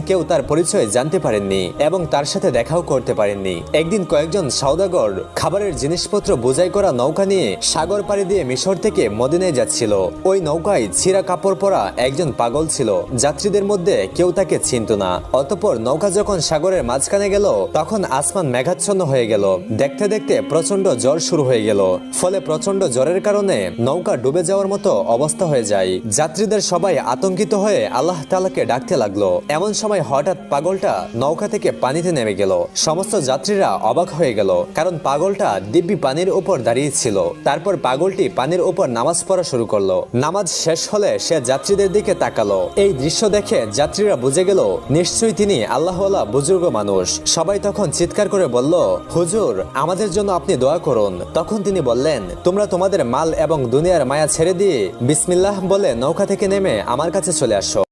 কেউ তার পরিচয় জানতে পারেননি এবং তার সাথে দেখাও করতে পারেননি। একদিন কয়েকজন সওদাগর খাবারের জিনিসপত্র বোঝাই করা নৌকা নিয়ে সাগর পাড়ি দিয়ে মিশর থেকে মদিনায় যাচ্ছিল। ওই নৌকায় ছিঁড়া কাপড় পরা একজন পাগল ছিল। যাত্রীদের মধ্যে কেউ তাকে চিনত না। অতঃপর নৌকা যখন সাগরের মাঝখানে গেল তখন আসমান মেঘাচ্ছন্ন হয়ে গেল। দেখতে দেখতে প্রচন্ড ঝড় শুরু হয়ে গেল। ফলে প্রচন্ড ঝড়ের কারণে নৌকা ডুবে যাওয়ার মতো অবস্থা হয়ে যায়। যাত্রীদের সবাই আতঙ্কিত হয়ে আল্লাহ তাআলাকে ডাকতে লাগলো। এমন সময় হঠাৎ পাগলটা নৌকা থেকে পানিতে নেমে গেল। সমস্ত যাত্রীরা অবাক হয়ে গেল, কারণ পাগলটা দিব্যি পানির উপর দাঁড়িয়ে ছিল। তারপর পাগলটি পানির উপর নামাজ পড়া শুরু করলো। নামাজ শেষ হলে সে যাত্রীদের দিকে তাকালো। এই দৃশ্য দেখে যাত্রীরা বুঝে গেল নিশ্চয়ই তিনি আল্লাহওয়ালা বুজুর্গ মানুষ। সবাই তখন চিৎকার করে বলল, হুজুর, আমাদের জন্য আপনি দোয়া করুন। তখন তিনি বললেন, তোমরা তোমাদের মাল এবং দুনিয়ার মায়া ছেড়ে দিয়ে বিসমিল্লাহ বলে নৌকা থেকে নেমে আমার কাছে চলে আসো।